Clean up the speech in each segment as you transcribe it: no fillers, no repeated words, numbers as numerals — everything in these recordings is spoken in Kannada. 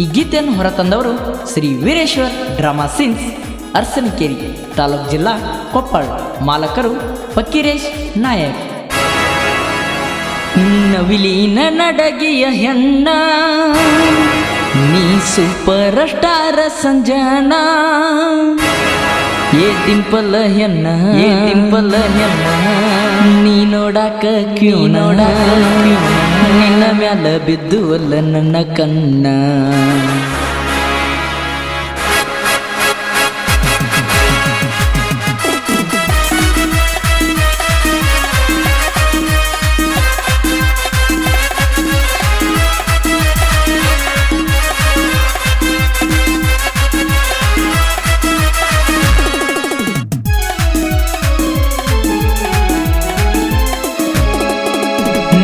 ಈ ಗೀತೆಯನ್ನು ಹೊರತಂದವರು ಶ್ರೀ ವೀರೇಶ್ವರ್ ಡ್ರಾಮಾ ಸೀನ್ಸ್, ಅರಸನಕೇರಿ, ತಾಲೂಕು ಜಿಲ್ಲಾ ಕೊಪ್ಪಳ. ಮಾಲಕರು ಫಕೀರೇಶ್ ನಾಯಕ್. ನವಿಲಿನ ನಡಗಿಯ ಹೆಣ್ಣ ನೀ ಸೂಪರ್ ಸ್ಟಾರ್ ಸಂಜನಾ, ಏ ಡಿಂಪಲ್ ಹೆಣ್ಣ ನೀ ನೋಡಾಕ ಕ್ಯೂ ನಿನ್ನ ಮ್ಯಾಲ ಬಿದ್ದು ಅಲ್ಲ ನನ್ನ ಕಣ್ಣ.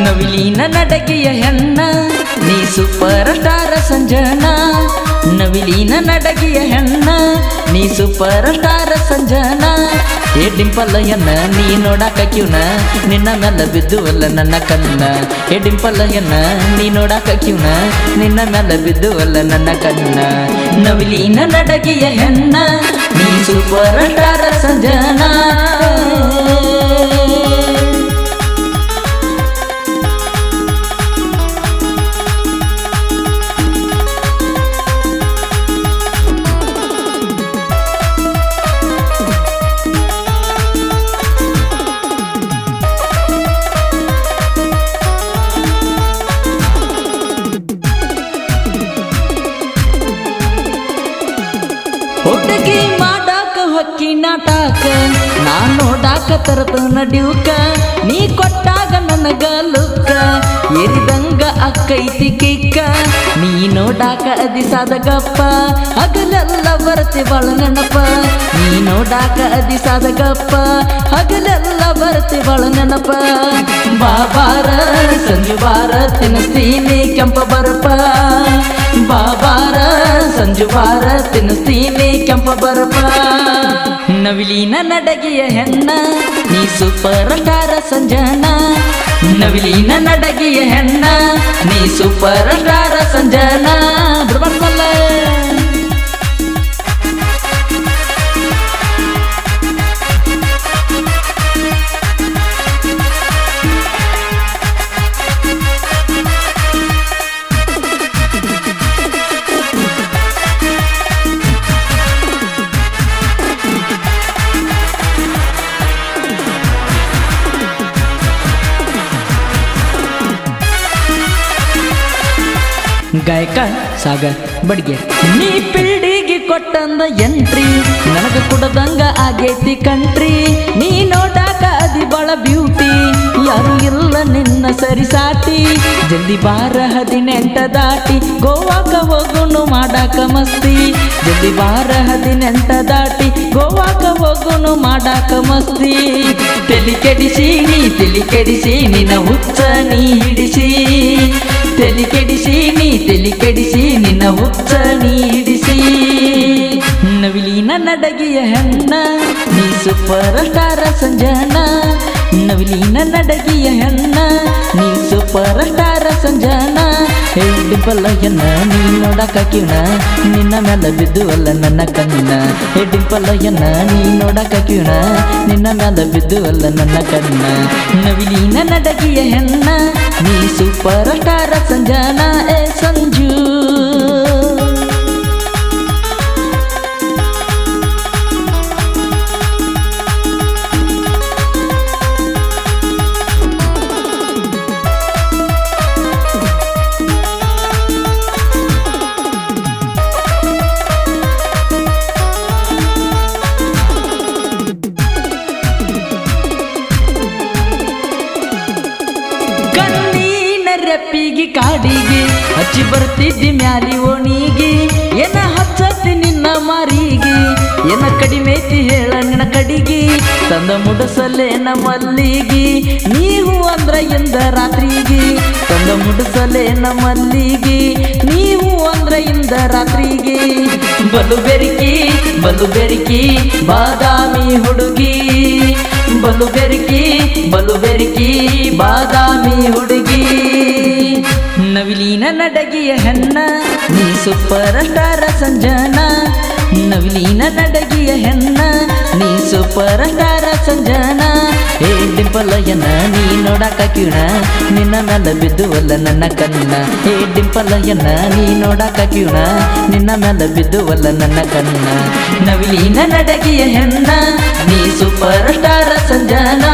ನವಿಲಿನ ನಡಗಿಯ ಹೆಣ್ಣ ನೀ ಸೂಪರ್ ಸ್ಟಾರ್ ಸಂಜನಾ, ನವಿಲಿನ ನಡಗಿಯ ಹೆಣ್ಣ ನೀ ಸೂಪರ್ ಸ್ಟಾರ್ ಸಂಜನಾ, ಏ ಡಿಂಪಲ್ ಹೆಣ್ಣ ನೀ ನೋಡಾಕ ಕ್ಯೂನ ನಿನ್ನ ಮ್ಯಾಲ ಬಿದ್ದು ಅಲ್ಲ ನನ್ನ ಕಣ್ಣ. ಏ ಡಿಂಪಲ್ ಹೆಣ್ಣ ನೀ ನೋಡಾಕ ಕ್ಯೂನ ನಿನ್ನ ಮ್ಯಾಲ ಬಿದ್ದು ಅಲ್ಲ ನನ್ನ ಕಣ್ಣ. ನವಿಲಿನ ನಡಗಿಯ ಹೆಣ್ಣ ನೀ ಸೂಪರ್ ಸ್ಟಾರ್ ಸಂಜನಾ. ಹುಡುಗಿ ಮಾಡಾಕ ಹೊಕ್ಕಿ ನಾಟಕ ನಾ ನೋಡಾಕ ತರತ ನಡ್ಯೂಕ, ನೀ ಕೊಟ್ಟಾಗ ನನಗ ಲುಕ್ಕ ಎರಿದಂಗ ಅಕ್ಕೈತಿ ಕಿಕ್ಕ, ನೀ ನೋಡಾಕ ಅದಿಸಾದ ಗಪ್ಪ ಹಗಲೆಲ್ಲ ಬರತಿ ಬಾಳ ನೆನಪ, ನೀ ನೋಡಾಕ ಅದಿಸಾದ ಗಪ್ಪ ಹಗಲೆಲ್ಲ ಬರತಿ ಬಾಳ ನೆನಪ. ಬಾಬಾರ ಸಂಜು ಬಾರ ತಿನ್ನಿಸ್ತೀನಿ ಕೆಂಪ ಬರಪ, ಬಾಬಾರ ಸಂಜು ಬಾರ ತಿನ್ನಿಸ್ತೀನಿ ಕೆಂಪ ಬರಪ. ನವಿಲಿನ ನಡಗಿಯ ಹೆಣ್ಣ ನೀ ಸೂಪರ್ ಸ್ಟಾರ್ ಸಂಜನಾ, ನವಿಲಿನ ನಡಗಿಯ ಹೆಣ್ಣ ನೀ ಸೂಪರ್ ಸ್ಟಾರ್ ಸಂಜನಾ. ಬರ್ಬರ್ಬಲ್ಲ ಗಾಯಕ ಸಾಗರ್ ಬಡ್ಗೆ. ನೀ ಪಿಲ್ಡಿಗೆ ಕೊಟ್ಟಂದ ಎಂಟ್ರಿ ನನಗ ಕೊಡದಂಗ ಆಗೈತಿ ಕಂಟ್ರಿ, ನೀ ನೋಡಾಕ ಅದಿ ಬಾಳ ಬ್ಯೂಟಿ ಯಾರು ಇಲ್ಲ ನಿನ್ನ ಸರಿ ಸಾಟಿ, ಜಲ್ದಿ ಬಾರ 18 ದಾಟಿ ಗೋವಾಕ ಹೋಗುನು ಮಾಡಾಕ ಮಸ್ತಿ, ಜಲ್ದಿ ಬಾರ 18 ದಾಟಿ ಗೋವಾಕ ಹೋಗುನು ಮಾಡಾಕ ಮಸ್ತಿ. ತಲಿ ಕೆಡಿಸಿ ನಿನ್ನ ಹುಚ್ಚ ನೀ ಹಿಡಿಸಿ, ತಲಿ ಕೆಡಿಸಿ ನಿನ್ನ ಹುಚ್ಚ ನೀ ಹಿಡಿಸಿ. ನವಿಲಿನ ನಡಗಿಯ ಹೆಣ್ಣ ನೀ ಸೂಪರ್ ಸ್ಟಾರ್ ಸಂಜನಾ, ನವಿಲಿನ ನಡಗಿಯ ಹೆಣ್ಣ ನೀ ಸೂಪರ್ ಸ್ಟಾರ್ ಸಂಜನಾ. ಹೇ ಡಿಂಪಲ್ ಹೆಣ್ಣ ನೀ ನೋಡಾಕ ಕ್ಯೂನ ನಿನ್ನ ಮ್ಯಾಲ ಬಿದ್ದು ಅಲ್ಲ ನನ್ನ ಕಣ್ಣ. ಹೇ ಡಿಂಪಲ್ ಹೆಣ್ಣ ನೀ ನೋಡಾಕ ಕ್ಯೂನ ನಿನ್ನ ಮ್ಯಾಲ ಬಿದ್ದು ಅಲ್ಲ ನನ್ನ ಕಣ್ಣ. ನವಿಲಿನ ನಡಗಿಯ ಹೆಣ್ಣ ನೀ ಸೂಪರ್ ಸ್ಟಾರ್ ಸಂಜನಾ. ಏ ಸಂಜು ರೆಪ್ಪಿಗೆ ಕಾಡಿಗೆ ಹಚ್ಚಿ ಬರ್ತಿದ್ದಿ ಮ್ಯಾಲಿ ಓಣಿಗೆ, ಏನ ಹಚ್ಚತಿ ನಿನ್ನ ಮಾರಿಗೆ ಏನ ಕಡಿಮೆತಿ ಹೇಳ ನಿನ್ನ ಕಡಿಗೆ, ತಂದ ಮುಡಸಲೇನ ಮಲ್ಲಿಗೆ ನೀವು ಅಂದ್ರ ಎಂದ ರಾತ್ರಿಗೆ, ತಂದ ಮುಡಸಲೇನ ಮಲ್ಲಿಗೆ ನೀವು ಅಂದ್ರ ಇಂದ ರಾತ್ರಿಗೆ. ಬಲು ಬೆರಿಕಿ ಬಾದಾಮಿ ಹುಡುಗಿ, ಬಲು ಬೆರಿಕಿ ಬಾದಾಮಿ ಹುಡುಗಿ. ನವಿಲಿನ ನಡಗಿಯ ಹೆಣ್ಣ ನೀ ಸೂಪರ್ ಸ್ಟಾರ್ ಸಂಜನಾ ನವಿಲಿನ ನಡಗಿಯ ಹೆಣ್ಣ ನೀ ಸೂಪರ್ ಸ್ಟಾರ್ ಸಂಜನಾ ಏ ಡಿಂಪಲಯ್ಯನ ನೀ ನೋಡಾಕ ಕಿಣ ನಿನ್ನ ಮೇಲೆ ಬಿದ್ದುವಲ್ಲ ನನ್ನ ಕಣ್ಣ ಏ ಡಿಂಪಲಯ್ಯನ ನೀ ನೋಡಾಕ ಕಿಣ ನಿನ್ನ ಮೇಲೆ ಬಿದ್ದುವಲ್ಲ ನನ್ನ ಕಣ್ಣ ನವಿಲಿನ ನಡಗಿಯ ಹೆಣ್ಣ ನೀ ಸೂಪರ್ ಸ್ಟಾರ್ ಸಂಜನಾ